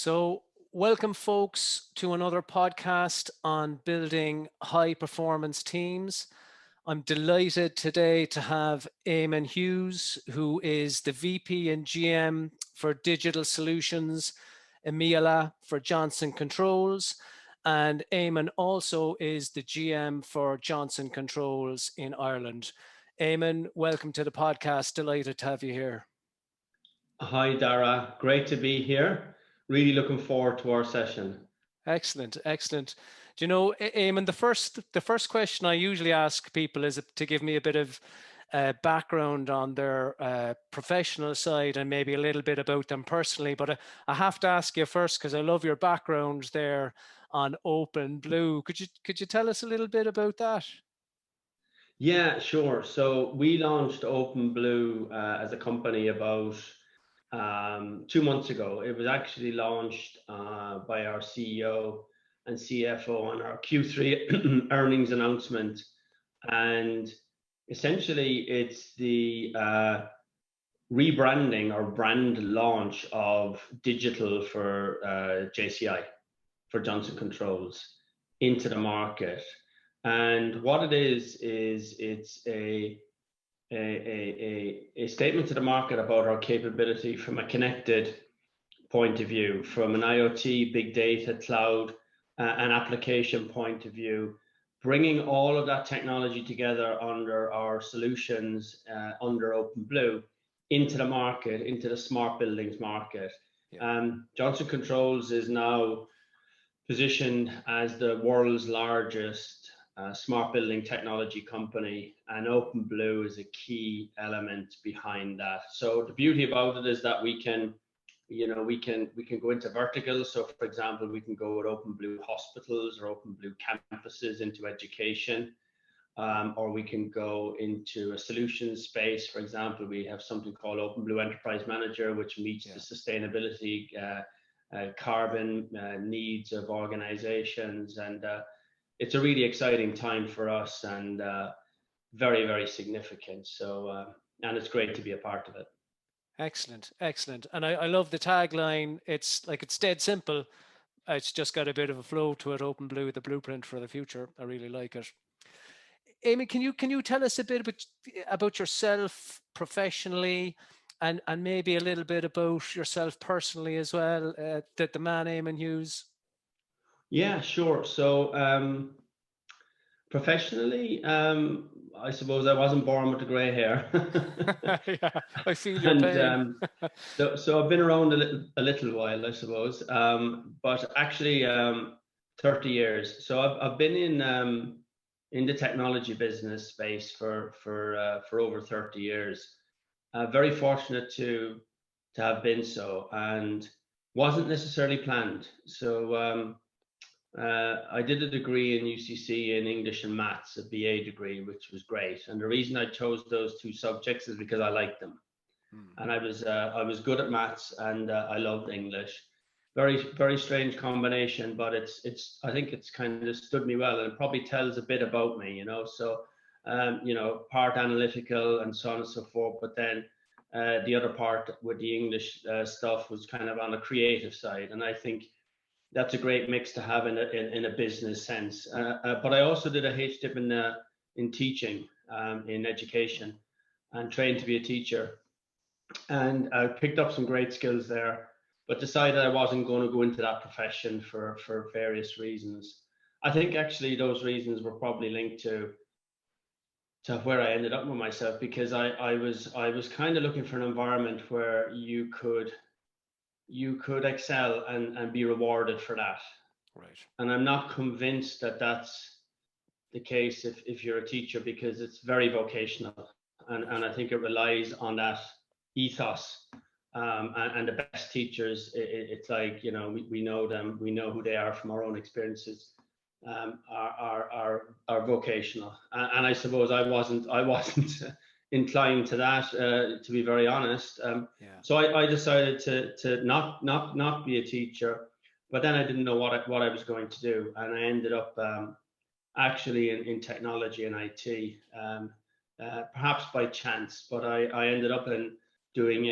So, welcome, folks, to another podcast on building high performance teams. I'm delighted today to have Eamonn Hughes, who is the VP and GM for Digital Solutions, EMEALA for Johnson Controls. And Eamonn also is the GM for Johnson Controls in Ireland. Eamonn, welcome to the podcast. Delighted to have you here. Hi, Dara. Great to be here. Really looking forward to our session. Excellent, excellent. Do you know, Eamon, the first question I usually ask people is to give me a bit of background on their professional side and maybe a little bit about them personally. But I have to ask you first because I love your background there on OpenBlue. Could you tell us a little bit about that? Yeah, sure. So we launched OpenBlue as a company about 2 months ago. It was actually launched by our CEO and CFO on our Q3 earnings announcement. And essentially, it's the rebranding or brand launch of digital for JCI, for Johnson Controls, into the market. And what it is it's a statement to the market about our capability from a connected point of view, from an IoT, big data, cloud, and application point of view, bringing all of that technology together under our solutions, under OpenBlue, into the market, into the smart buildings market. Yeah. Johnson Controls is now positioned as the world's largest smart building technology company, and OpenBlue is a key element behind that. So the beauty about it is that we can go into verticals. So for example, we can go with OpenBlue hospitals or OpenBlue campuses into education, or we can go into a solutions space. For example, we have something called OpenBlue Enterprise Manager, which meets the sustainability carbon needs of organizations, and it's a really exciting time for us, and very, very significant. So and it's great to be a part of it. Excellent, excellent. And I love the tagline. It's dead simple. It's just got a bit of a flow to it. OpenBlue, the blueprint for the future. I really like it. Amy, can you tell us a bit about yourself professionally, and maybe a little bit about yourself personally as well, the man Eamonn Hughes? Yeah, sure. So professionally, I suppose I wasn't born with the grey hair. Yeah, I feel your pain. So I've been around a little while, I suppose, but actually 30 years. So I've been in the technology business space for over 30 years. Very fortunate to have been so, and wasn't necessarily planned. So I did a degree in UCC in English and Maths, a BA degree, which was great. And the reason I chose those two subjects is because I liked them. And I was good at Maths, and I loved English. Very, very strange combination, but I think it's kind of stood me well, and it probably tells a bit about me, So part analytical and so on and so forth, but then the other part with the English stuff was kind of on the creative side, and I think that's a great mix to have in a business sense. But I also did a HDip in teaching, in education, and trained to be a teacher. And I picked up some great skills there, but decided I wasn't going to go into that profession for various reasons. I think actually those reasons were probably linked to where I ended up with myself, because I was kind of looking for an environment where you could excel and be rewarded for that. Right. And I'm not convinced that that's the case if you're a teacher, because it's very vocational, and I think it relies on that ethos. And the best teachers, it's like, we know them, we know who they are from our own experiences, are vocational. And I suppose I wasn't inclined to that, to be very honest. So I decided to not be a teacher, but then I didn't know what I was going to do, and I ended up actually in technology and IT, perhaps by chance. But I ended up doing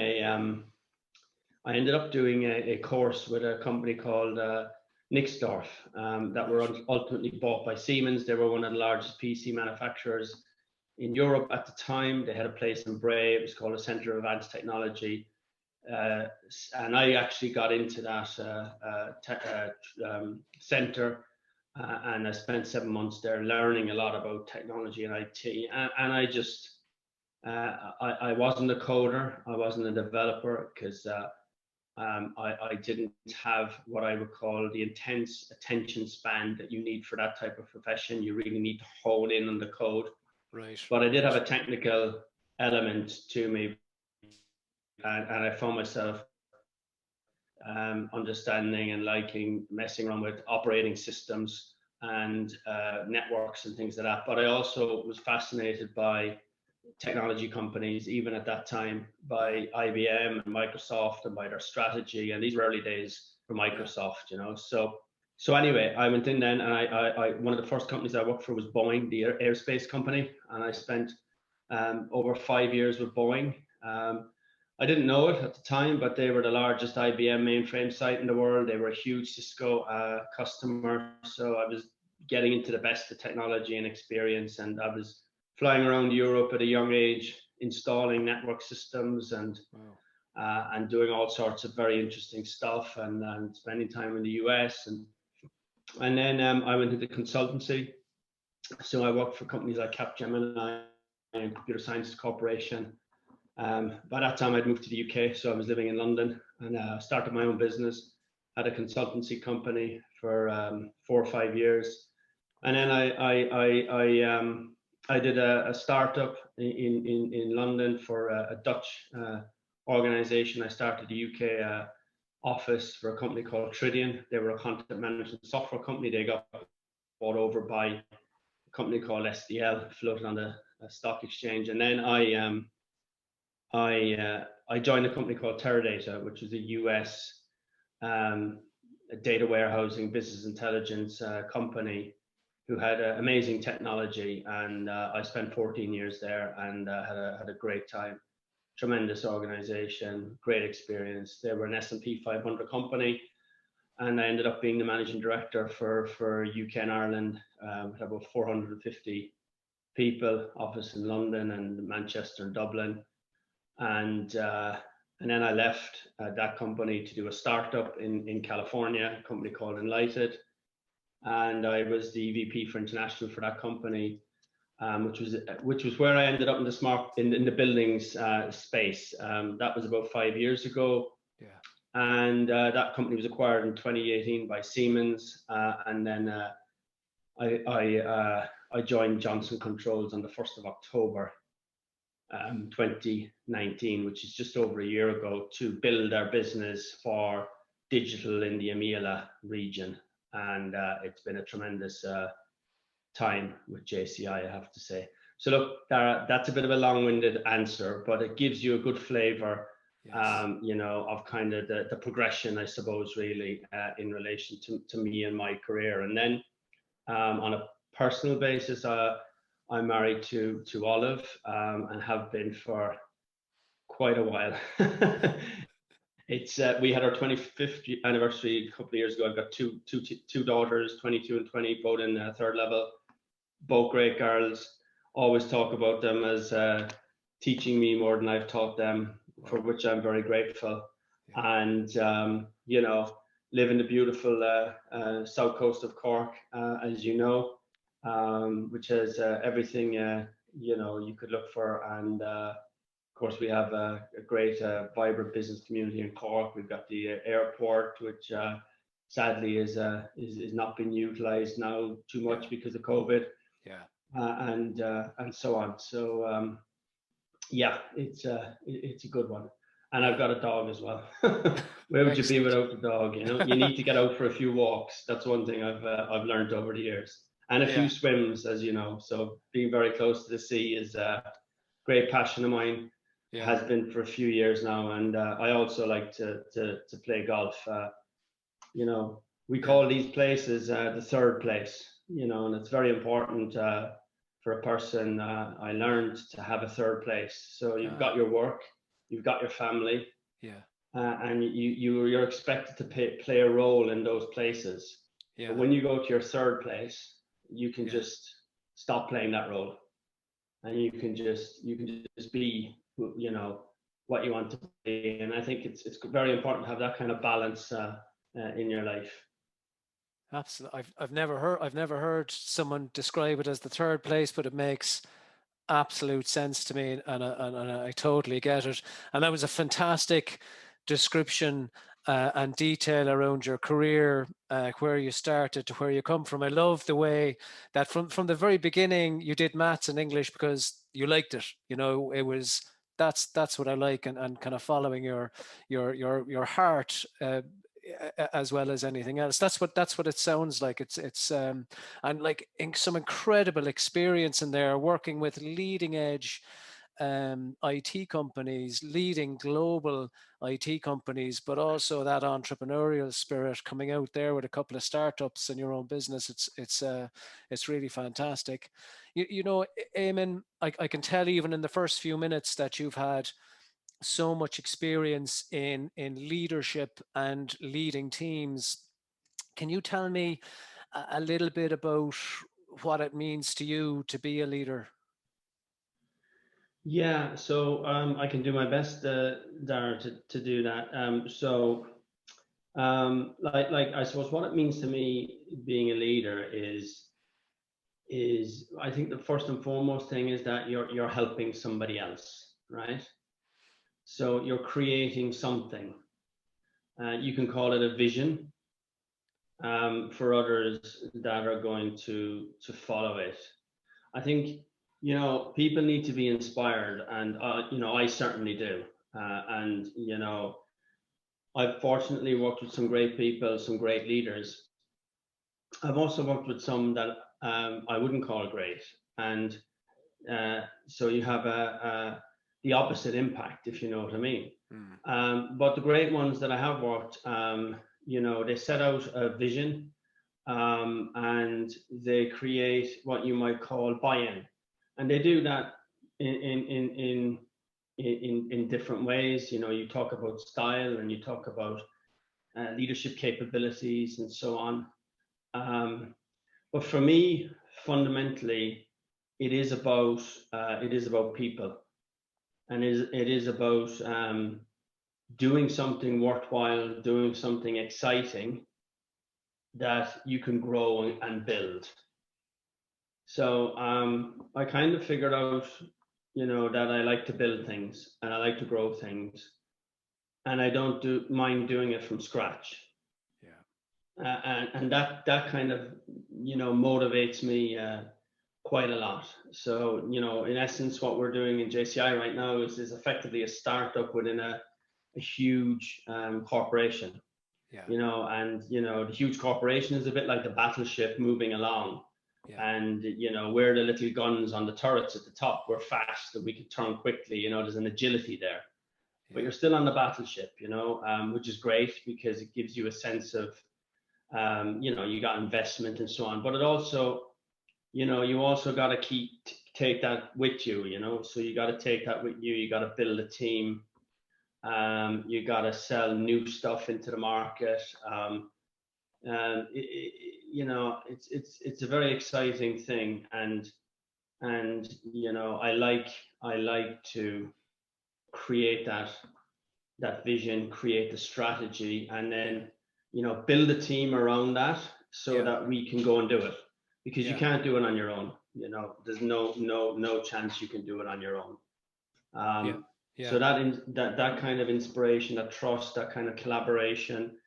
I ended up doing a course with a company called Nixdorf that were ultimately bought by Siemens. They were one of the largest PC manufacturers in Europe at the time. They had a place in Bray. It was called a Centre of Advanced Technology. And I actually got into that centre, and I spent 7 months there learning a lot about technology and IT. And I just, I wasn't a coder, I wasn't a developer, because I didn't have what I would call the intense attention span that you need for that type of profession. You really need to hone in on the code. Right. But I did have a technical element to me, and I found myself understanding and liking messing around with operating systems and networks and things like that. But I also was fascinated by technology companies, even at that time, by IBM and Microsoft, and by their strategy. And these were early days for Microsoft, you know. So anyway, I went in then, and I one of the first companies I worked for was Boeing, the aerospace company, and I spent over 5 years with Boeing. I didn't know it at the time, but they were the largest IBM mainframe site in the world. They were a huge Cisco customer. So I was getting into the best of technology and experience, and I was flying around Europe at a young age, installing network systems and doing all sorts of very interesting stuff, and spending time in the US. And then I went into consultancy. So I worked for companies like Capgemini and Computer Sciences Corporation. By that time, I'd moved to the UK, so I was living in London, and started my own business. Had a consultancy company for 4 or 5 years, and then I did a startup in London for a Dutch organization. I started the UK office for a company called Tridion. They were a content management software company. They got bought over by a company called SDL, floated on the stock exchange, and then I joined a company called Teradata, which is a US data warehousing business intelligence company who had amazing technology. And I spent 14 years there, and had a great time. Tremendous organization, great experience. They were an S&P 500 company, and I ended up being the managing director for UK and Ireland. Had about 450 people, office in London and Manchester and Dublin. And then I left that company to do a startup in California, a company called Enlighted, and I was the VP for international for that company, which was where I ended up in the buildings space. That was about 5 years ago. Yeah. And that company was acquired in 2018 by Siemens, and then I joined Johnson Controls on the 1st of October 2019, which is just over a year ago, to build our business for digital in the EMEALA region. And it's been a tremendous time with JCI, I have to say. So look, that's a bit of a long-winded answer, but it gives you a good flavor, you know, of kind of the progression, I suppose, really, in relation to me and my career. And then on a personal basis, I'm married to Olive, and have been for quite a while. It's we had our 25th anniversary a couple of years ago. I've got two daughters, 22 and 20, both in third level, both great girls. Always talk about them as teaching me more than I've taught them, for which I'm very grateful. And you know, live in the beautiful south coast of Cork, as you know, which has everything you know you could look for. And of course, we have a great, vibrant business community in Cork. We've got the airport, which sadly is not being utilised now too much because of COVID. And so on. So yeah, it's a good one. And I've got a dog as well. Where would you be without the dog? You know, you need to get out for a few walks. That's one thing I've learned over the years, and a few swims, as you know. So being very close to the sea is a great passion of mine. Has been for a few years now, and I also like to play golf. You know, we call these places the third place. You know, and it's very important for a person. I learned to have a third place. So you've got your work, you've got your family, and you're expected to play a role in those places. But Yeah. when you go to your third place, you can Yeah. just stop playing that role, and you can just be, what you want to be. And I think it's very important to have that kind of balance in your life. Absolutely. I've never heard someone describe it as the third place, but it makes absolute sense to me, and I totally get it. And that was a fantastic description and detail around your career, where you started to where you come from. I love the way that from the very beginning you did maths and English because you liked it. It was that's what I like, and kind of following your heart. As well as anything else, that's what it sounds like. It's and like some incredible experience in there, working with leading edge IT companies, leading global IT companies, but also that entrepreneurial spirit coming out there with a couple of startups and your own business. It's really fantastic. Eamon, I can tell even in the first few minutes that you've had so much experience in leadership and leading teams. Can you tell me a little bit about what it means to you to be a leader? Yeah, so I can do my best, Dara, to do that. Like I suppose what it means to me being a leader is I think the first and foremost thing is that you're helping somebody else, right? So you're creating something. You can call it a vision, for others that are going to follow it. I think people need to be inspired, and I certainly do. And I've fortunately worked with some great people, some great leaders. I've also worked with some that I wouldn't call great, and so you have the opposite impact, if you know what I mean. Mm. But the great ones that I have worked, they set out a vision, and they create what you might call buy-in, and they do that in different ways. You talk about style, and you talk about leadership capabilities, and so on. Um, but for me, fundamentally, it is about people, and it is about doing something worthwhile, doing something exciting that you can grow and build. So I kind of figured out, that I like to build things and I like to grow things, and I don't mind doing it from scratch. Yeah. And that kind of motivates me quite a lot. So in essence, what we're doing in JCI right now is effectively a startup within a huge corporation. Yeah. And the huge corporation is a bit like the battleship moving along, Yeah. and we're the little guns on the turrets at the top. We're fast and we can turn quickly. There's an agility there, but Yeah. you're still on the battleship, which is great because it gives you a sense of you got investment and so on. But it also, you also got to take that with you. So you got to take that with you. You got to build a team. You got to sell new stuff into the market. It's a very exciting thing, and I like to create that vision, create the strategy, and Yeah. then build a team around that so Yeah. that we can go and do it, because you Yeah. can't do it on your own. There's no chance you can do it on your own. Yeah. So Yeah. that kind of inspiration, that trust, that kind of collaboration,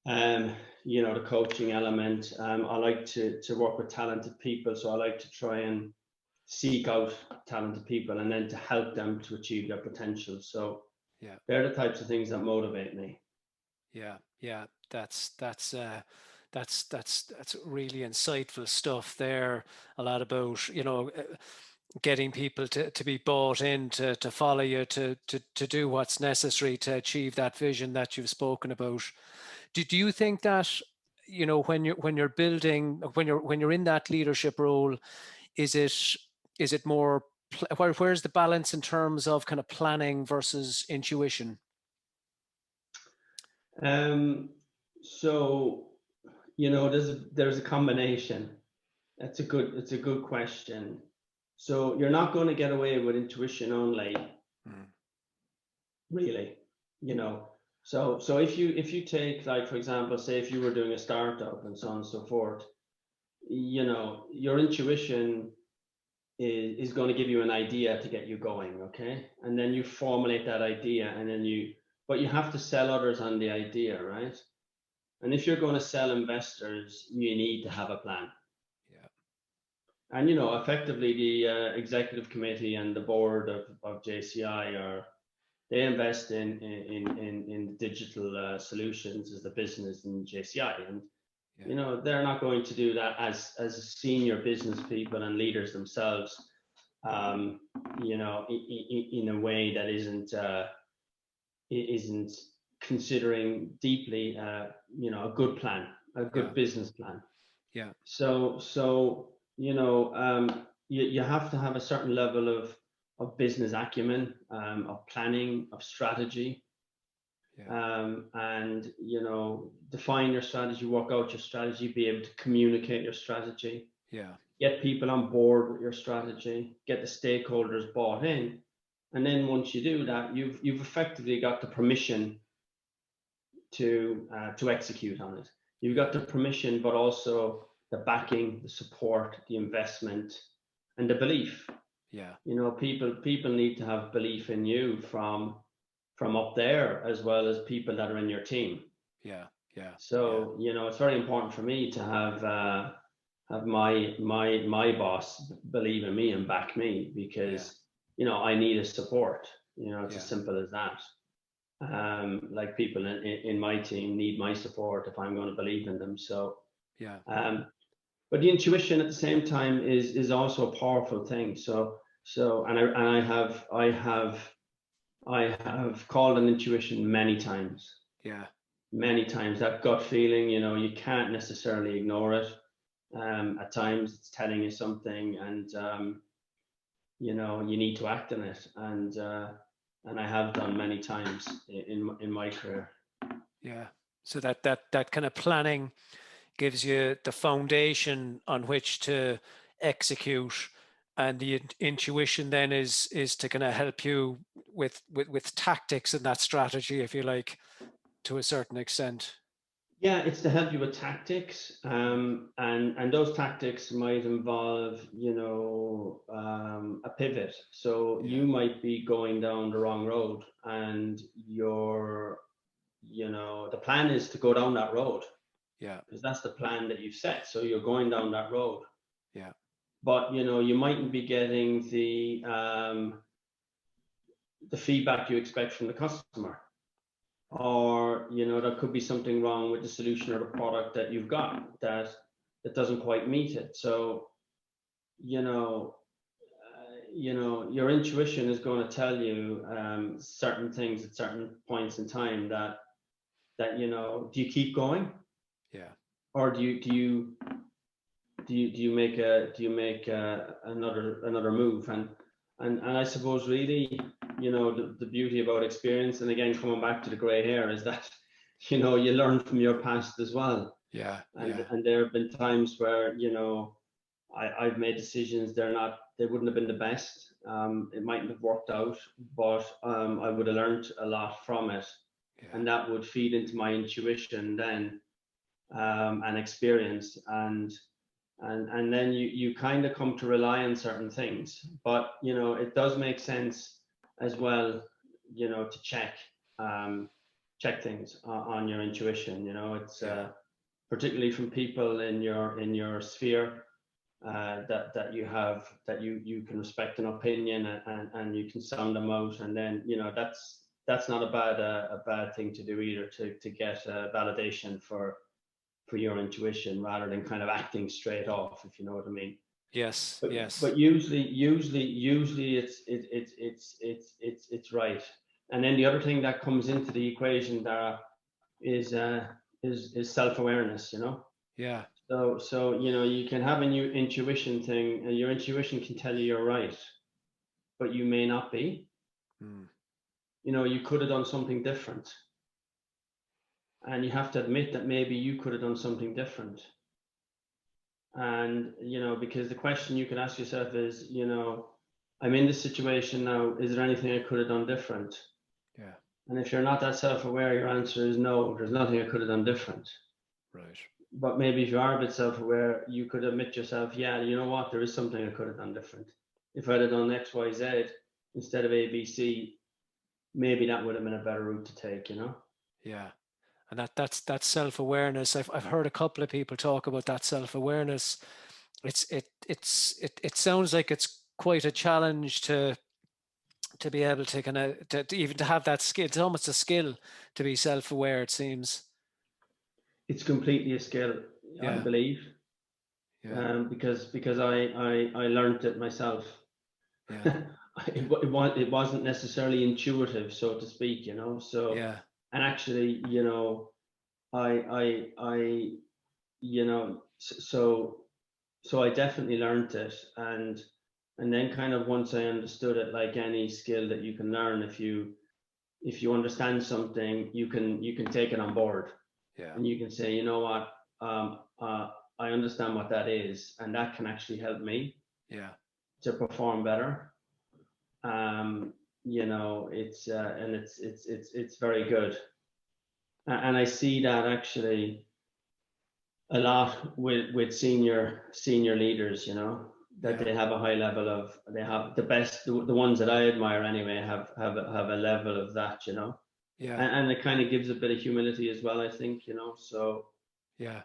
um, the coaching element. I like to work with talented people, so I like to try and seek out talented people and then to help them to achieve their potential. So Yeah. they're the types of things that motivate me. Yeah. Yeah. That's really insightful stuff there. A lot about getting people to be bought in to follow you to do what's necessary to achieve that vision that you've spoken about. Do you think that when you're building, when you're in that leadership role, is it is it more where's the balance in terms of kind of planning versus intuition? So, there's a combination. It's a good question. So you're not going to get away with intuition only, really. You know, so if you take, like, for example, say if you were doing a startup and so on and so forth, your intuition is going to give you an idea to get you going, okay? And then you formulate that idea, and then but you have to sell others on the idea, right? And if you're going to sell investors, you need to have a plan. Yeah. And effectively, the executive committee and the board of JCI they invest in digital solutions as the business in JCI, and they're not going to do that as senior business people and leaders themselves, in a way that isn't considering deeply, a good plan, a good business plan. Yeah. So you have to have a certain level of business acumen, of planning, of strategy, and define your strategy, work out your strategy, be able to communicate your strategy, get people on board with your strategy, get the stakeholders bought in, and then once you do that, you've effectively got the permission to execute on it. You've got the permission, but also the backing, the support, the investment, and the belief. Yeah. People need to have belief in you from up there, as well as people that are in your team. Yeah. Yeah. So it's very important for me to have my boss believe in me and back me, because I need his support. It's as simple as that. Like, people in my team need my support if I'm going to believe in them. So but the intuition at the same time is also a powerful thing. So I have called on intuition many times. Many times, that gut feeling, you can't necessarily ignore it. At times it's telling you something, and you need to act on it, and I have done many times in my career. Yeah. So that kind of planning gives you the foundation on which to execute, and the intuition then is to kind of help you with tactics and that strategy, if you like, to a certain extent. Yeah, it's to help you with tactics, and those tactics might involve, a pivot. So you might be going down the wrong road, and the plan is to go down that road. Yeah. Because that's the plan that you've set. So you're going down that road. Yeah. But you mightn't be getting the feedback you expect from the customer, or there could be something wrong with the solution or the product that you've got that doesn't quite meet it. So your intuition is going to tell you certain things at certain points in time, that do you keep going, or do you make another move? And I suppose, really, the beauty about experience, and again, coming back to the gray hair, is that you learn from your past as well. And there have been times where I've made decisions, they wouldn't have been the best. It mightn't have worked out, but I would have learned a lot from it, and that would feed into my intuition then, and experience, and then you kind of come to rely on certain things. But it does make sense as well, to check things on your intuition. It's particularly from people in your sphere, that you can respect an opinion, and you can sound them out, and then that's not a bad thing to do either, to get validation for your intuition, rather than kind of acting straight off, if you know what I mean. Yes. But usually it's right. And then the other thing that comes into the equation there is self-awareness. Yeah. So you can have a new intuition thing, and your intuition can tell you you're right, but you may not be. You could have done something different. and you have to admit that maybe you could have done something different. And, because the question you can ask yourself is, I'm in this situation now, is there anything I could have done different? Yeah. And if you're not that self-aware, your answer is no, there's nothing I could have done different. Right. But maybe if you are a bit self-aware, you could admit yourself, yeah, you know what, there is something I could have done different. If I'd have done X, Y, Z instead of A, B, C, maybe that would have been a better route to take, Yeah. And that's self-awareness. I've heard a couple of people talk about that self-awareness. It sounds like it's quite a challenge to be able to kind of to even to have that skill. It's almost a skill to be self-aware, it seems. It's completely a skill, I Yeah. believe, Yeah. because I learned it myself. Yeah. Yeah. It wasn't necessarily intuitive, so to speak, So, Yeah. and actually, I so I definitely learned it, and then kind of once I understood it, like any skill that you can learn, if you understand something, you can take it on board, Yeah. and you can say, you know what, I understand what that is, and that can actually help me Yeah. to perform better. It's and it's very good, and I see that actually a lot with senior leaders, that Yeah. they have a high level of, they have the best, the ones that I admire anyway, have a level of that, Yeah. and it kind of gives a bit of humility as well, I think, so Yeah.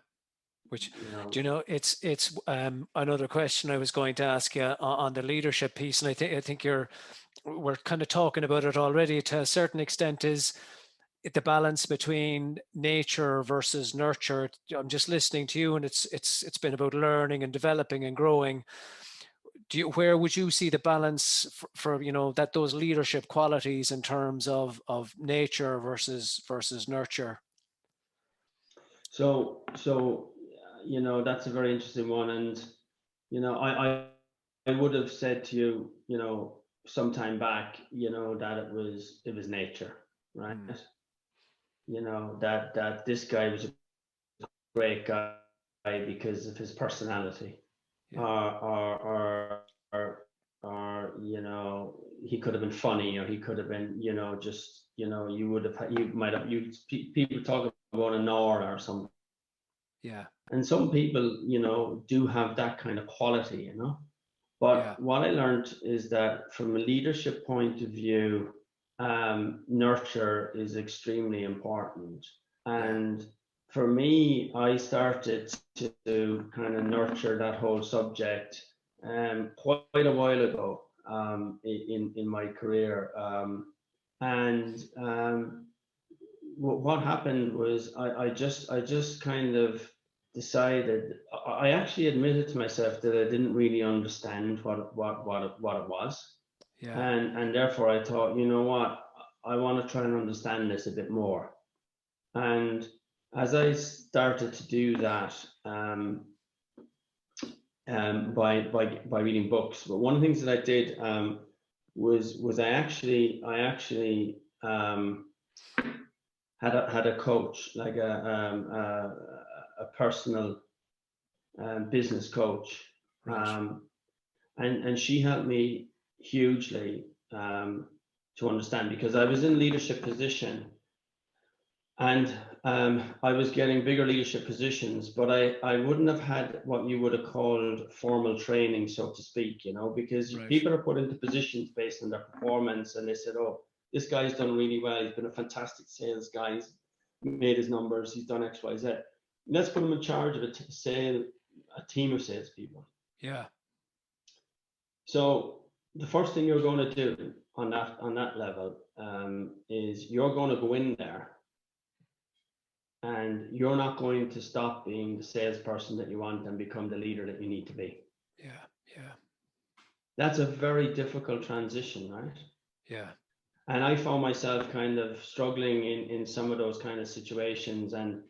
Which, you know it's another question I was going to ask you on the leadership piece, and I think we're kind of talking about it already to a certain extent, is the balance between nature versus nurture. I'm just listening to you, and it's been about learning and developing and growing. Where would you see the balance for that those leadership qualities in terms of nature versus nurture? so that's a very interesting one, and I would have said to you, some time back, that it was nature, right? Mm, That this guy was a great guy because of his personality, yeah. or he could have been funny, or he could have been, just, you might have, people talk about an aura or something, Yeah. and some people, do have that kind of quality, Yeah. but what I learned is that from a leadership point of view, nurture is extremely important. Yeah. And for me, I started to kind of nurture that whole subject quite a while ago, in my career. And what happened was I just kind of decided. I actually admitted to myself that I didn't really understand what it was, Yeah. and therefore I thought, you know what, I want to try and understand this a bit more. And as I started to do that, by reading books, but one of the things that I did, was I actually had a coach, like a personal business coach, Right. um, and she helped me hugely, to understand, because I was in leadership position, and I was getting bigger leadership positions, but I wouldn't have had what you would have called formal training, so to speak, because Right. people are put into positions based on their performance, and they said, oh, this guy's done really well, he's been a fantastic sales guy, he's made his numbers, he's done X, Y, Z. Let's put him in charge of a team of salespeople. Yeah. So the first thing you're going to do on that level, is you're going to go in there, and you're not going to stop being the salesperson that you want and become the leader that you need to be. Yeah. Yeah. That's a very difficult transition, right? Yeah. And I found myself kind of struggling in some of those kind of situations, and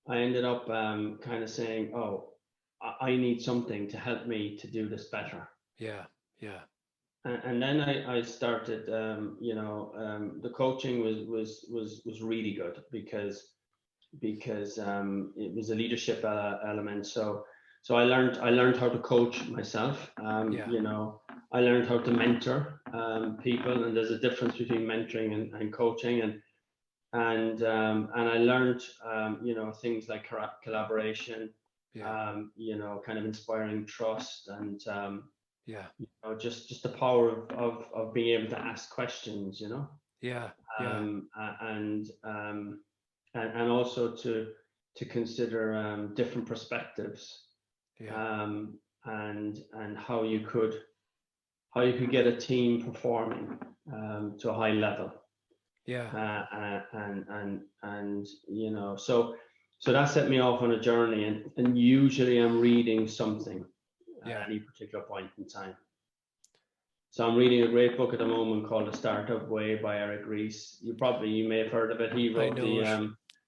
I ended up, kind of saying, oh, I need something to help me to do this better. Yeah. Yeah. And then I started, the coaching was really good, because because it was a leadership element. So I learned how to coach myself. Yeah. You know, I learned how to mentor people, and there's a difference between mentoring and coaching, and I learned you know, things like collaboration, Yeah. you know, kind of inspiring trust, and Yeah. you know, just the power of being able to ask questions, you know, Yeah. Yeah. um, and um, and also to consider different perspectives, Yeah. and how you could get a team performing to a high level, Yeah. and you know, so that set me off on a journey, and usually I'm reading something Yeah. at any particular point in time. So I'm reading a great book at the moment called The Startup Way by Eric Ries. You may have heard of it. He I wrote know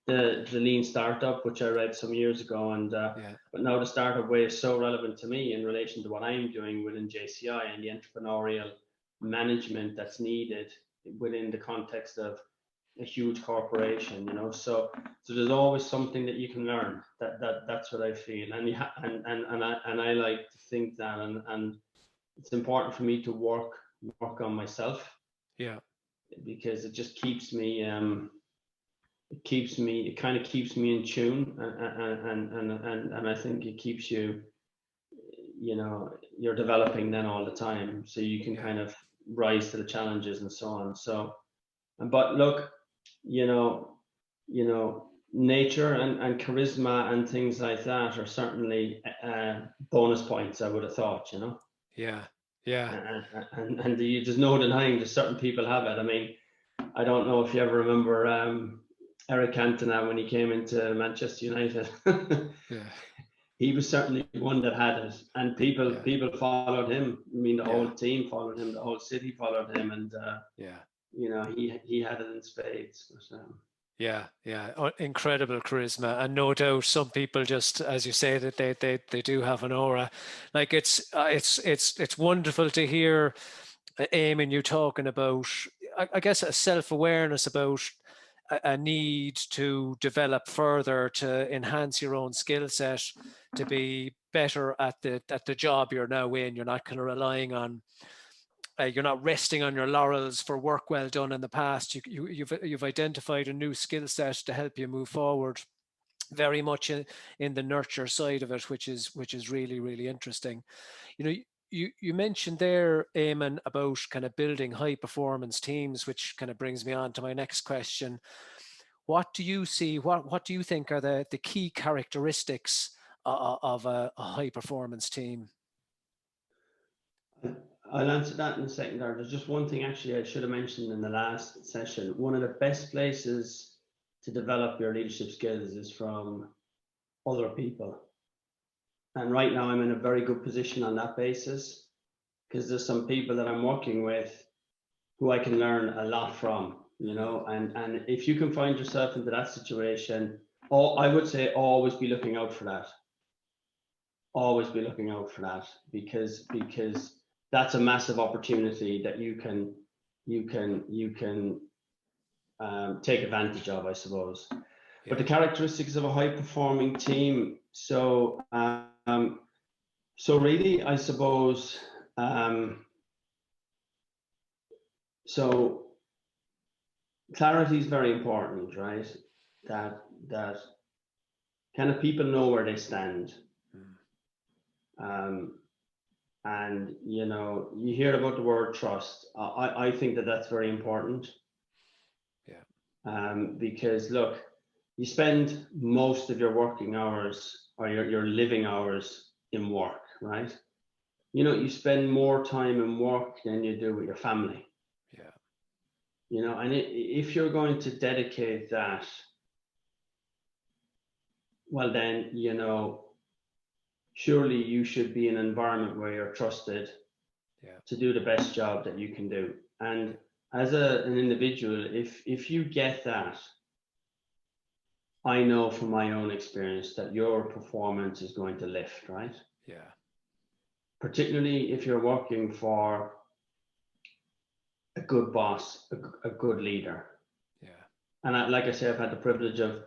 it. the Lean Startup, which I read some years ago, and Yeah. but now the Startup Way is so relevant to me in relation to what I'm doing within JCI and the entrepreneurial management that's needed within the context of a huge corporation, you know. So there's always something that you can learn. That's what I feel, and I like to think that, and it's important for me to work on myself, Yeah. because it just it kind of keeps me in tune, and I think it keeps you, you know, you're developing then all the time, so you can Yeah. kind of rise to the challenges and so on. So, but look, you know, nature and charisma and things like that are certainly bonus points, I would have thought, you know. Yeah. Yeah. And there's no denying that certain people have it. I mean, I don't know if you ever remember Eric Cantona when he came into Manchester United. Yeah. He was certainly one that had it, and Yeah. people followed him. I mean, the Yeah. whole team followed him, the whole city followed him, and Yeah. you know, he had it in spades. But, Yeah, yeah, incredible charisma, and no doubt some people just, as you say, that they do have an aura. Like it's wonderful to hear, Eamon, you talking about, I guess, a self-awareness about a need to develop further to enhance your own skill set, to be better at the job you're now in. You're not kind of relying on you're not resting on your laurels for work well done in the past. You've identified a new skill set to help you move forward. Very much in the nurture side of it, which is really really interesting. You know, you mentioned there, Eamon, about kind of building high performance teams, which kind of brings me on to my next question. What do you see? What do you think are the key characteristics of a high performance team? I'll answer that in a second. There's just one thing actually I should have mentioned in the last session. One of the best places to develop your leadership skills is from other people. And right now I'm in a very good position on that basis, because there's some people that I'm working with who I can learn a lot from, you know, and if you can find yourself into that situation, I would say always be looking out for that. Always be looking out for that, because that's a massive opportunity that you can take advantage of, I suppose. But the Yeah, characteristics of a high performing team. So really, I suppose. So clarity is very important, right? That kind of people know where they stand. mm, Um, and you know, you hear about the word trust. I think that that's very important, yeah, because look, you spend most of your working hours or your living hours in work, right? You know, you spend more time in work than you do with your family. yeah, You know, and if you're going to dedicate that, well, then, you know, surely you should be in an environment where you're trusted yeah, to do the best job that you can do. And as an individual, if you get that, I know from my own experience that your performance is going to lift, right? yeah, Particularly if you're working for a good boss, a good leader. yeah, And like I say, I've had the privilege of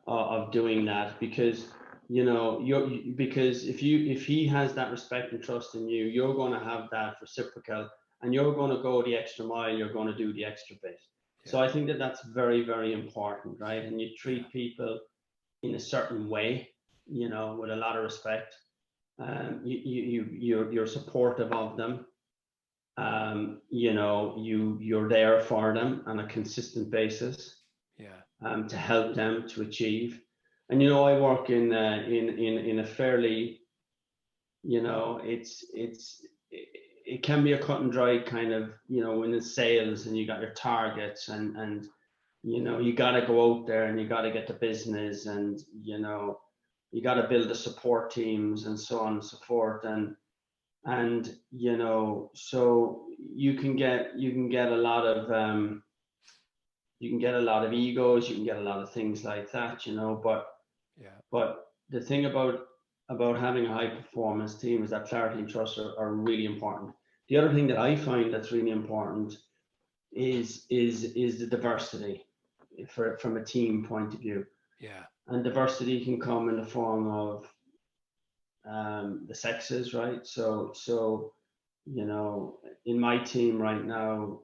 of doing that, because because if he has that respect and trust in you, you're going to have that reciprocal, and you're going to go the extra mile, you're going to do the extra bit. So I think that that's very, very important, right? And you treat people in a certain way, with a lot of respect. You're supportive of them. You're there for them on a consistent basis. To help them to achieve. And I work in a fairly, it can be a cut and dry kind of, when it's sales and you got your targets, and you got to go out there and you got to get the business, and you got to build the support teams and so on and so forth. And so you can get a lot of egos, you can get a lot of things like that, but the thing about having a high performance team is that clarity and trust are really important. The other thing that I find that's really important is the diversity from a team point of view. And diversity can come in the form of the sexes, right? So in my team right now,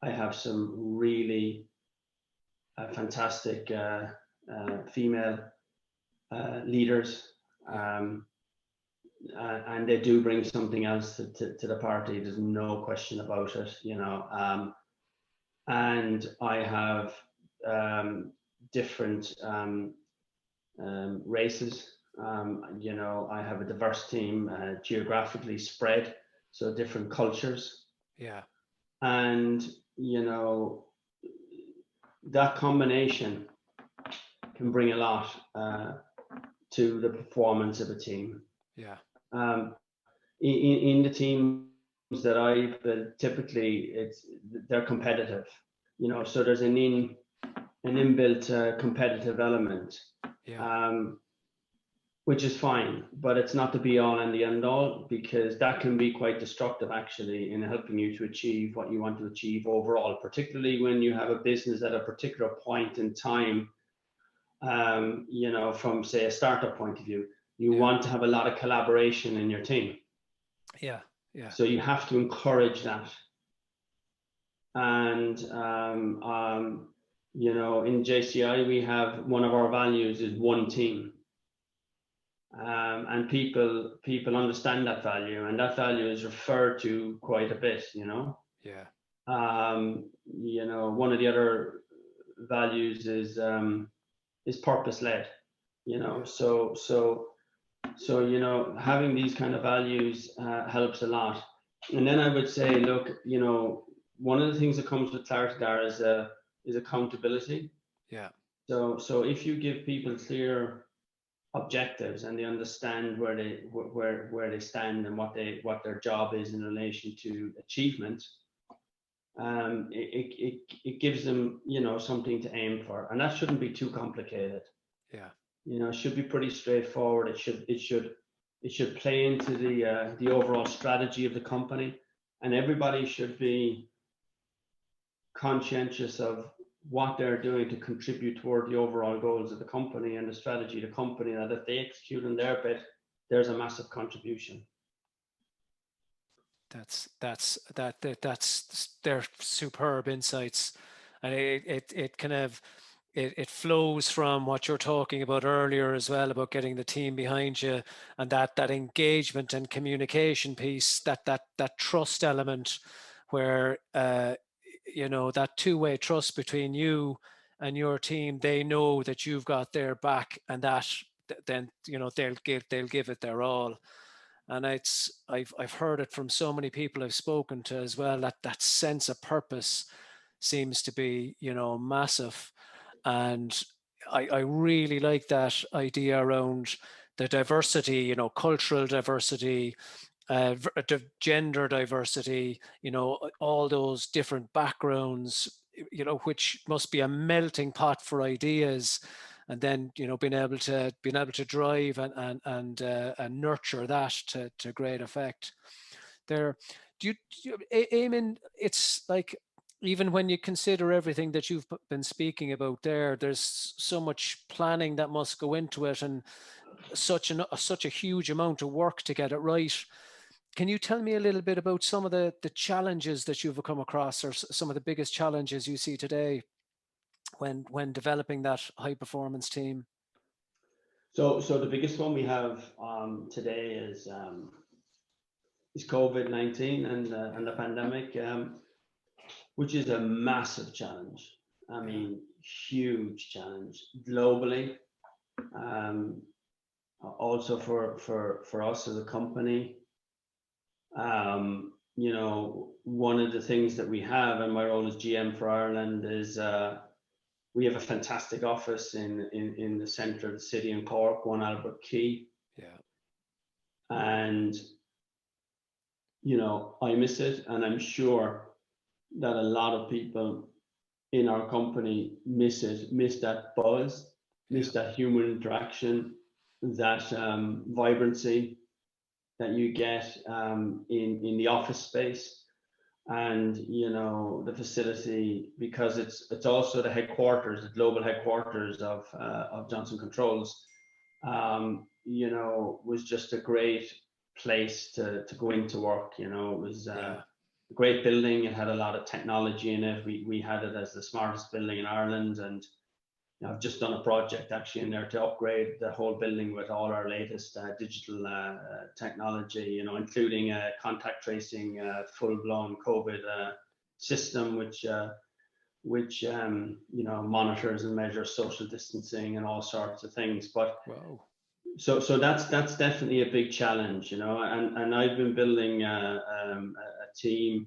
I have some really fantastic female leaders, and they do bring something else to the party. There's no question about it, and I have different races. I have a diverse team, geographically spread, so different cultures. And that combination can bring a lot to the performance of a team. In the teams that I build, typically they're competitive, so there's an inbuilt competitive element, which is fine, but it's not the be all and the end all, because that can be quite destructive actually in helping you to achieve what you want to achieve overall, particularly when you have a business at a particular point in time. From say a startup point of view, you want to have a lot of collaboration in your team. So you have to encourage that. And in JCI, we have one of our values is one team. And people understand that value, and that value is referred to quite a bit, one of the other values is purpose-led, so having these kind of values helps a lot. And then I would say, look, one of the things that comes with clarity there is accountability. So if you give people clear objectives and they understand where they stand and what their job is in relation to achievement, it gives them something to aim for, and that shouldn't be too complicated. It should be pretty straightforward. It should play into the overall strategy of the company, and everybody should be conscientious of what they're doing to contribute toward the overall goals of the company and the strategy of the company, that if they execute on their bit, there's a massive contribution. That's they're superb insights, and it kind of it flows from what you're talking about earlier as well, about getting the team behind you, and that engagement and communication piece, that trust element, where that two-way trust between you and your team. They know that you've got their back, and that then they'll give it their all. And I've heard it from so many people I've spoken to as well, that sense of purpose seems to be massive. And I really like that idea around the diversity, cultural diversity, gender diversity, all those different backgrounds, which must be a melting pot for ideas, and then being able to drive and nurture that to great effect. There, Eamonn, it's like even when you consider everything that you've been speaking about there, there's so much planning that must go into it, and such a huge amount of work to get it right. Can you tell me a little bit about some of the challenges that you've come across, or some of the biggest challenges you see today when developing that high performance team? So the biggest one we have today is COVID-19 and the pandemic, which is a massive challenge. I mean, huge challenge globally. Also for us as a company. You know, one of the things that we have, and my role as GM for Ireland, is we have a fantastic office in the centre of the city in Cork, One Albert Quay. Yeah. And, you know, I miss it, and I'm sure that a lot of people in our company miss it, miss that buzz, miss that human interaction, that vibrancy that you get in the office space. And you know, the facility, because it's also the headquarters, the global headquarters of Johnson Controls. You know, was just a great place to go into work. You know, it was a great building. It had a lot of technology in it. We had it as the smartest building in Ireland, and I've just done a project actually in there to upgrade the whole building with all our latest digital technology, you know, including a contact tracing, full-blown COVID system, which you know, monitors and measures social distancing and all sorts of things. But wow. So that's definitely a big challenge, you know. And I've been building a team,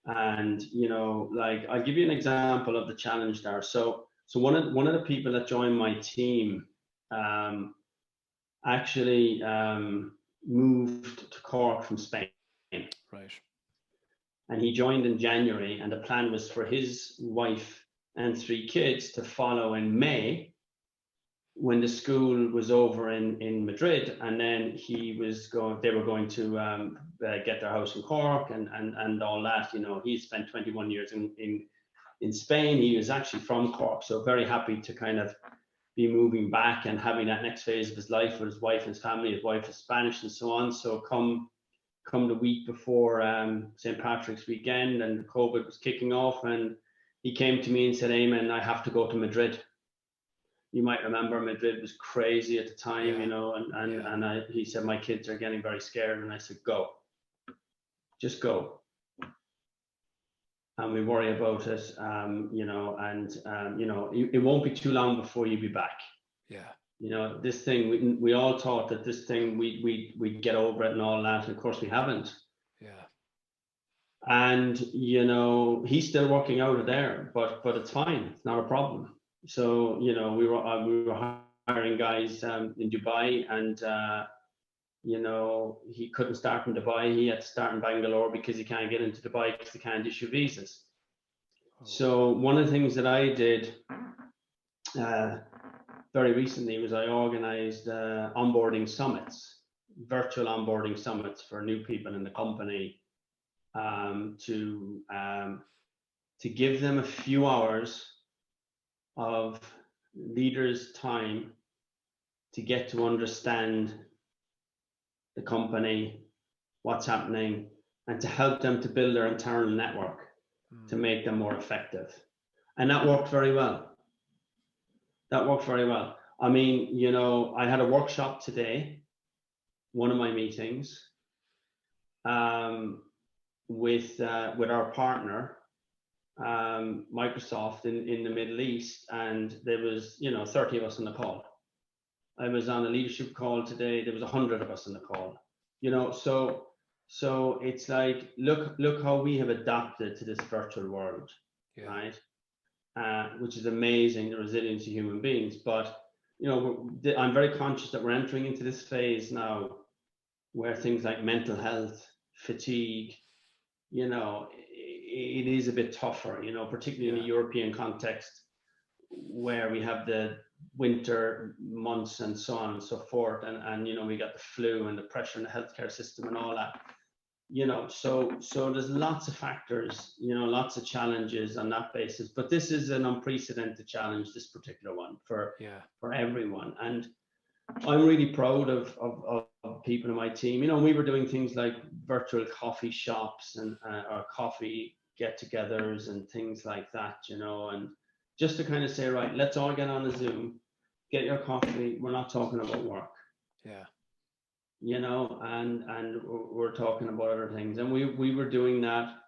and you know, like I'll give you an example of the challenge there. So one of the people that joined my team actually moved to Cork from Spain. Right. And he joined in January, and the plan was for his wife and 3 kids to follow in May when the school was over in Madrid, and then they were going to get their house in Cork and all that. You know, he spent 21 years in Spain. He was actually from Cork, so very happy to kind of be moving back and having that next phase of his life with his wife and his family. His wife is Spanish and so on. So come the week before St. Patrick's weekend, and COVID was kicking off, and he came to me and said, "Eamonn, I have to go to Madrid." You might remember Madrid was crazy at the time, you know, and he said, "My kids are getting very scared," and I said, "Go, just go. And we worry about it, you know, and you know, it won't be too long before you be back." Yeah. You know, this thing, we all thought that this thing we'd get over it and all that, and of course we haven't. Yeah. And you know, he's still working out of there, but it's fine, it's not a problem. So you know, we were hiring guys in Dubai, and you know, he couldn't start in Dubai. He had to start in Bangalore because he can't get into Dubai because they can't issue visas. Oh. So one of the things that I did very recently was I organized onboarding summits, virtual onboarding summits for new people in the company, to give them a few hours of leaders' time to get to understand the company, what's happening, and to help them to build their internal network to make them more effective. And that worked very well. That worked very well. I mean, you know, I had a workshop today, one of my meetings, with our partner, Microsoft in the Middle East, and there was, you know, 30 of us on the call. I was on a leadership call today. There was 100 of us on the call. You know, so it's like, look how we have adapted to this virtual world, right? Which is amazing, the resilience of human beings. But you know, I'm very conscious that we're entering into this phase now where things like mental health, fatigue, you know, it is a bit tougher, you know, particularly in a European context where we have the winter months and so on and so forth, and you know, we got the flu and the pressure in the healthcare system and all that. so there's lots of factors, lots of challenges on that basis. But this is an unprecedented challenge, this particular one for everyone. And I'm really proud of people in my team. We were doing things like virtual coffee shops and or coffee get-togethers and things like that, and just to kind of say, right, let's all get on a Zoom, get your coffee. We're not talking about work. Yeah. And we're talking about other things. And we were doing that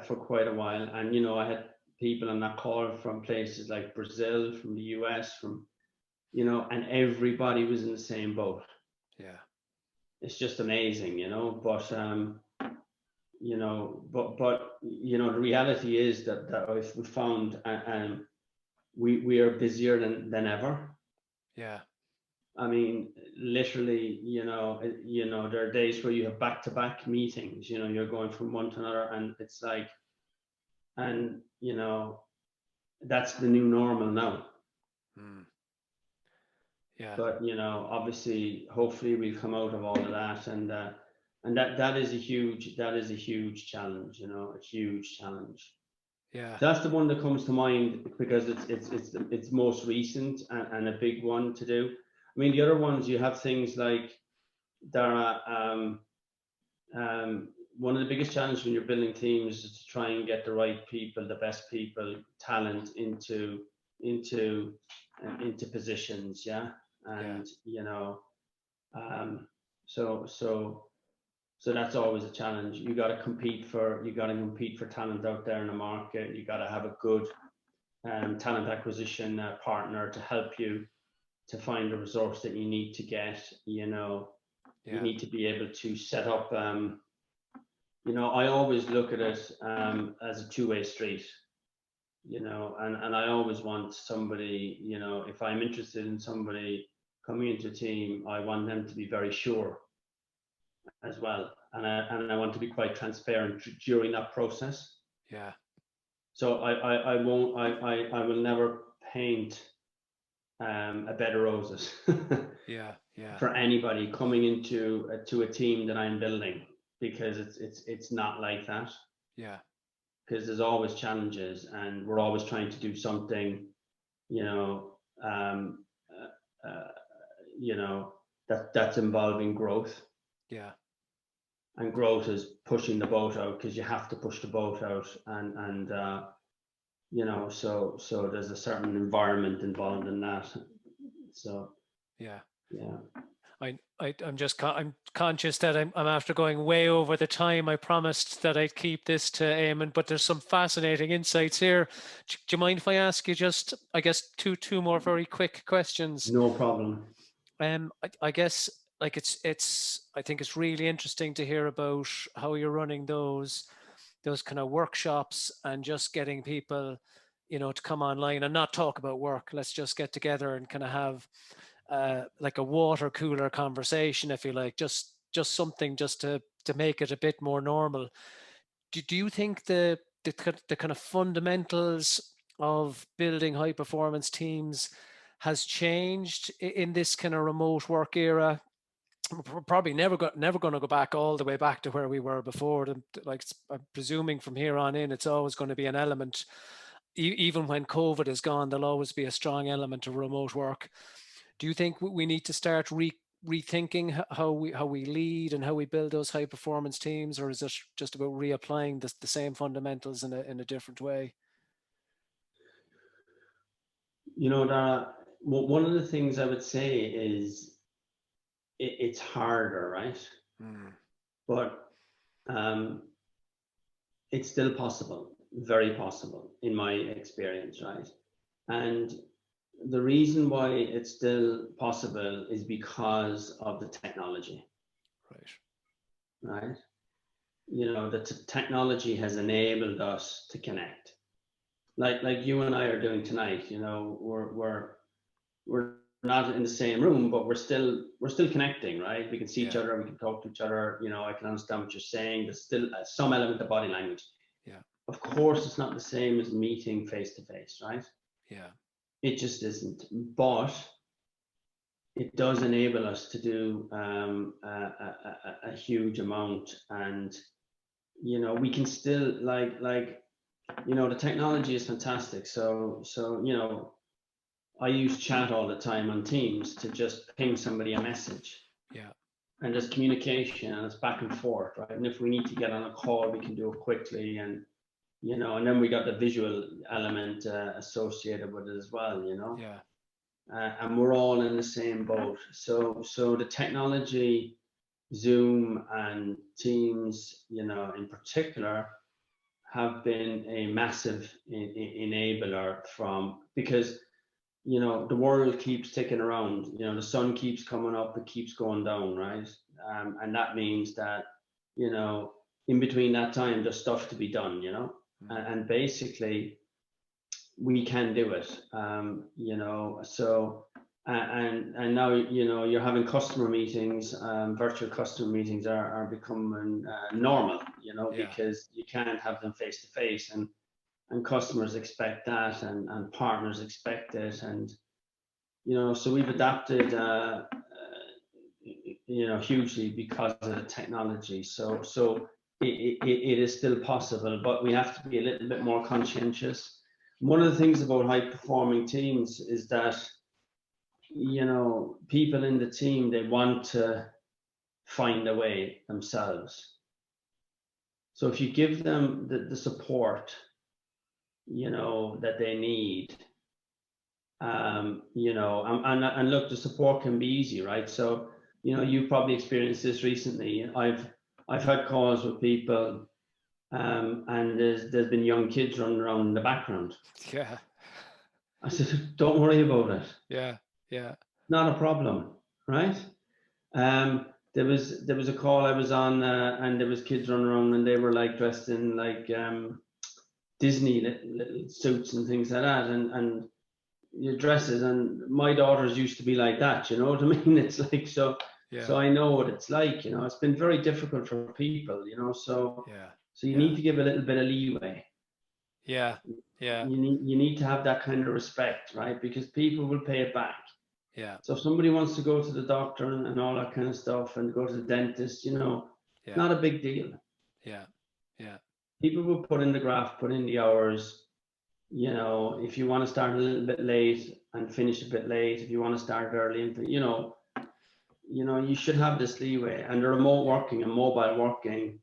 for quite a while. And, I had people on that call from places like Brazil, from the US, and everybody was in the same boat. Yeah. It's just amazing, but, the reality is that we found we are busier than ever. Yeah. I mean, literally, there are days where you have back-to-back meetings, you're going from one to another, and it's like, and, that's the new normal now. Yeah. But, obviously, hopefully we'll come out of all of that. And that is a huge challenge, a huge challenge. Yeah. So that's the one that comes to mind because it's most recent and a big one to do. I mean, the other ones, you have things like one of the biggest challenges when you're building teams is to try and get the right people, the best people, talent into positions, yeah. And so that's always a challenge. You got to compete for talent out there in the market. You got to have a good talent acquisition partner to help you to find the resource that you need to get. You need to be able to set up. I always look at it as a two-way street. And I always want somebody. If I'm interested in somebody coming into a team, I want them to be very sure as well, and I want to be quite transparent during that process. Yeah. So I will never paint a bed of roses. Yeah. For anybody coming into a team that I'm building, because it's not like that. Yeah. Because there's always challenges, and we're always trying to do something, that's involving growth. Yeah. And growth is pushing the boat out, because you have to push the boat out, and so there's a certain environment involved in that. So yeah. I'm conscious that I'm after going way over the time. I promised that I'd keep this to Eamonn, but there's some fascinating insights here. Do you mind if I ask you just, I guess, two more very quick questions? No problem. I guess, like, I think it's really interesting to hear about how you're running those kind of workshops and just getting people, to come online and not talk about work. Let's just get together and kind of have like a water cooler conversation, if you like, just something just to make it a bit more normal. Do you think the kind of fundamentals of building high performance teams has changed in this kind of remote work era? We're probably never going to go back all the way back to where we were before. And like, I'm presuming from here on in, it's always going to be an element. Even when COVID is gone, there'll always be a strong element of remote work. Do you think we need to start rethinking how we lead and how we build those high performance teams, or is it just about reapplying the same fundamentals in a different way? One of the things I would say is it's harder, right? But it's still possible, very possible in my experience, right? And the reason why it's still possible is because of the technology. Right? The technology has enabled us to connect. Like you and I are doing tonight. We're not in the same room, but we're still connecting, right? We can see each other, we can talk to each other. I can understand what you're saying. There's still some element of body language. Yeah. Of course, it's not the same as meeting face to face, right? Yeah. It just isn't. But it does enable us to do a huge amount. And we can still the technology is fantastic. So I use chat all the time on Teams to just ping somebody a message. Yeah. And there's communication, and it's back and forth, right? And if we need to get on a call, we can do it quickly. And and then we got the visual element associated with it as well. Yeah. And we're all in the same boat. So the technology, Zoom and Teams, in particular, have been a massive enabler because the world keeps ticking around. The sun keeps coming up, it keeps going down, right? And that means that in between that time, there's stuff to be done. And basically we can do it. So and now you're having customer meetings. Virtual customer meetings are becoming normal. Because you can't have them face to face, and customers expect that, and partners expect it. And so we've adapted hugely because of the technology. So it is still possible, but we have to be a little bit more conscientious. One of the things about high performing teams is that people in the team, they want to find a way themselves. So if you give them the support that they need, and look, the support can be easy, right? So you've probably experienced this recently. I've had calls with people, and there's been young kids running around in the background. Yeah. I said, don't worry about it. Yeah. Yeah. Not a problem, right? There was a call I was on, and there was kids running around, and they were like dressed in like Disney little suits and things like that, and your dresses. And my daughters used to be like that. You know what I mean? It's like so. Yeah. So I know what it's like. It's been very difficult for people. So Yeah. so you need to give a little bit of leeway. Yeah. Yeah. You need to have that kind of respect, right? Because people will pay it back. Yeah. So if somebody wants to go to the doctor and all that kind of stuff, and go to the dentist, Yeah. not a big deal. Yeah. Yeah. People will put in the graft, put in the hours. If you want to start a little bit late and finish a bit late, if you want to start early, and you should have this leeway. And the remote working and mobile working,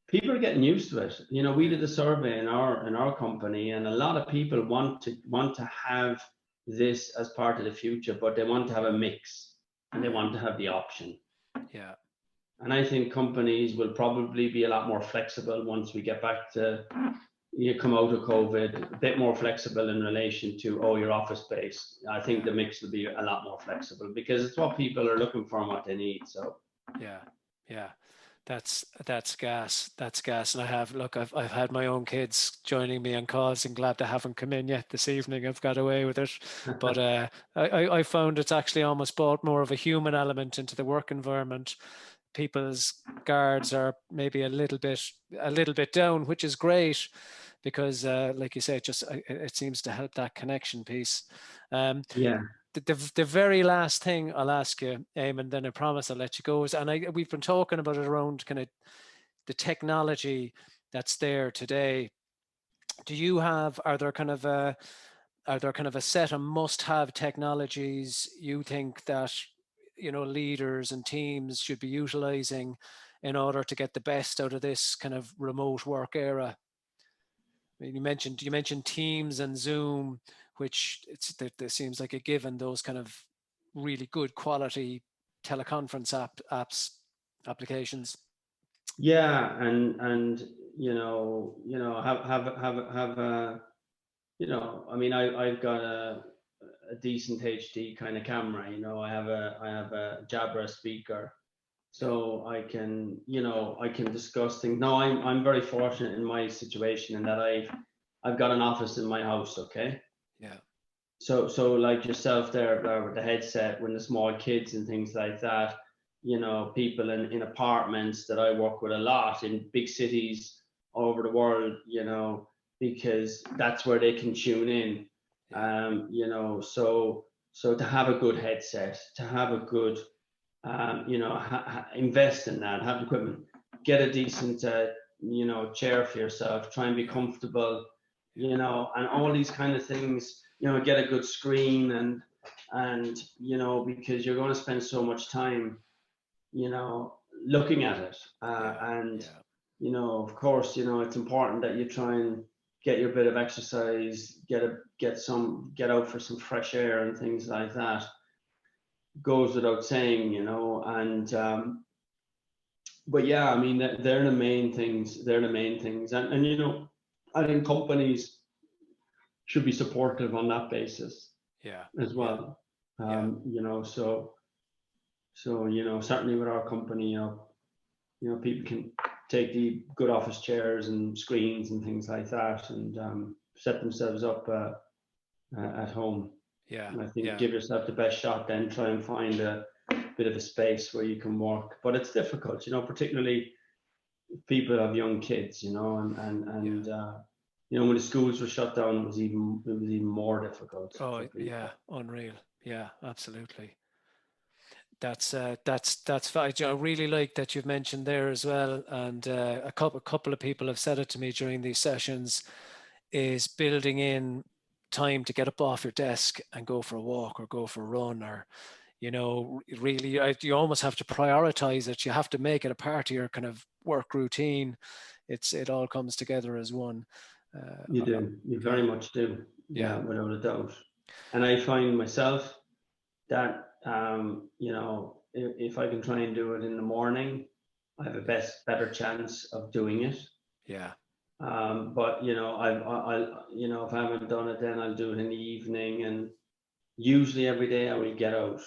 people are getting used to it. We did a survey in our company, and a lot of people want to have this as part of the future, but they want to have a mix, and they want to have the option. Yeah. And I think companies will probably be a lot more flexible once we get back to, you come out of COVID, a bit more flexible in relation to, your office space. I think the mix will be a lot more flexible, because it's what people are looking for and what they need. So yeah, yeah, that's gas. That's gas. And I've had my own kids joining me on calls, and glad they haven't come in yet this evening. I've got away with it, but I found it's actually almost brought more of a human element into the work environment. People's guards are maybe a little bit down, which is great, because like you say, it seems to help that connection piece. yeah. The very last thing I'll ask you, Eamonn, then I promise I'll let you go, is, and we've been talking about it around kind of the technology that's there today. Are there kind of a set of must-have technologies you think that leaders and teams should be utilizing in order to get the best out of this kind of remote work era? I mean, you mentioned Teams and Zoom, which there seems like a given, those kind of really good quality teleconference applications. Yeah, and have I mean, I've got a decent HD kind of camera. I have a Jabra speaker, so I can discuss things. Now I'm very fortunate in my situation, in that I've got an office in my house. Okay. Yeah. So like yourself there, with the headset, when the small kids and things like that, people in apartments that I work with a lot in big cities all over the world, because that's where they can tune in. Yeah. So to have a good headset, to have a good, invest in that, have equipment, get a decent, chair for yourself, try and be comfortable, and all these kind of things, get a good screen and, because you're going to spend so much time, looking at it. Of course, it's important that you try and get your bit of exercise, get out for some fresh air and things like that. Goes without saying, but yeah, I mean, they're the main things. And I think companies should be supportive on that basis as well. Certainly with our company, people can take the good office chairs and screens and things like that and set themselves up at home. And I think give yourself the best shot, then try and find a bit of a space where you can work. But it's difficult, particularly if people have young kids, and when the schools were shut down, it was even more difficult. Oh yeah, unreal. Yeah, absolutely. That's fine. I really like that you've mentioned there as well, and a couple of people have said it to me during these sessions, is building in time to get up off your desk and go for a walk or go for a run, or really, you almost have to prioritize it. You have to make it a part of your kind of work routine. It all comes together as one. You do. You very much do. Yeah, without a doubt. And I find myself that if I can try and do it in the morning, I have a better chance of doing it. Yeah. But I'll if I haven't done it, then I'll do it in the evening, and usually every day I will get out.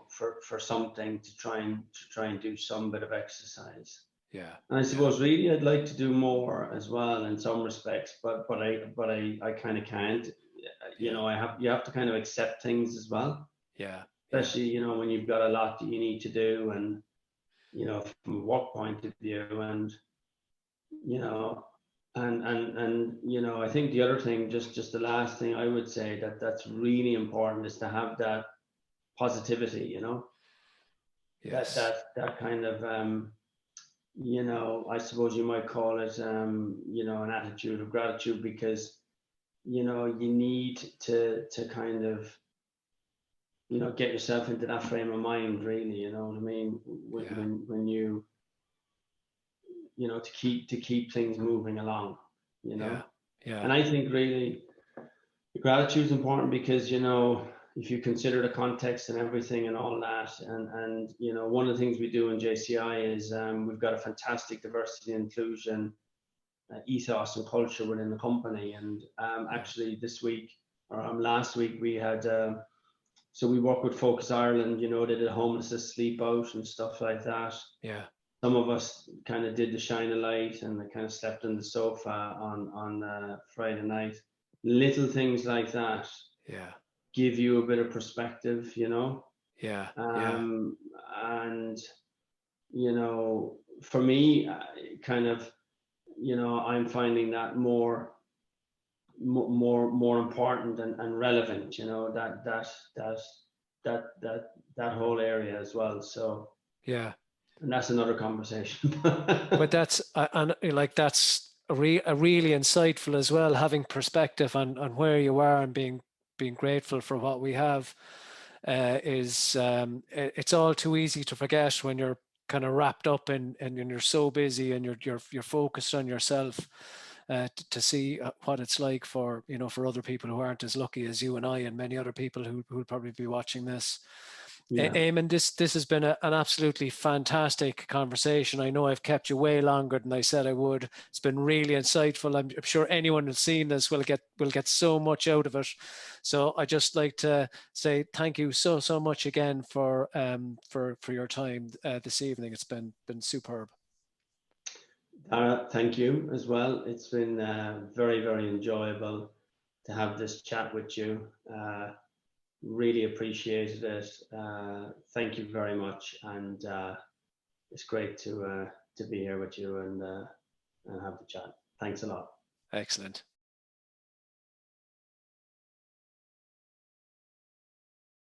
For something to try and do some bit of exercise. Yeah. And I suppose really I'd like to do more as well in some respects, but I kind of can't. You have to kind of accept things as well. Yeah. Especially when you've got a lot that you need to do, and from a work point of view, and I think the other thing, just the last thing I would say that's really important is to have that positivity. Yes. That kind of I suppose you might call it an attitude of gratitude, because you need to kind of get yourself into that frame of mind, really, you know what I mean, when you to keep things moving along, and I think really gratitude is important, because if you consider the context and everything and all that, and one of the things we do in JCI is we've got a fantastic diversity and inclusion ethos and culture within the company. And actually this week, or last week, we had so we work with Focus Ireland. They did a homelessness sleep out and stuff like that. Yeah. Some of us kind of did the shine a light, and they kind of slept on the sofa on Friday night. Little things like that give you a bit of perspective, Yeah. And for me, kind of, I'm finding that more important and relevant, that whole area as well. So yeah, and that's another conversation. but that's and like that's a really insightful as well, having perspective on where you are and being grateful for what we have. It's all too easy to forget when you're kind of wrapped up in and you're so busy and you're focused on yourself, to see what it's like for for other people who aren't as lucky as you and I and many other people who'll probably be watching this. Yeah. Eamonn, this has been an absolutely fantastic conversation. I know I've kept you way longer than I said I would. It's been really insightful. I'm sure anyone who's seen this will get so much out of it. So I just like to say thank you so much again for your time this evening. It's been superb. Thank you as well. It's been very, very enjoyable to have this chat with you. Really appreciated it. Thank you very much, and it's great to be here with you and have the chat. Thanks a lot. Excellent.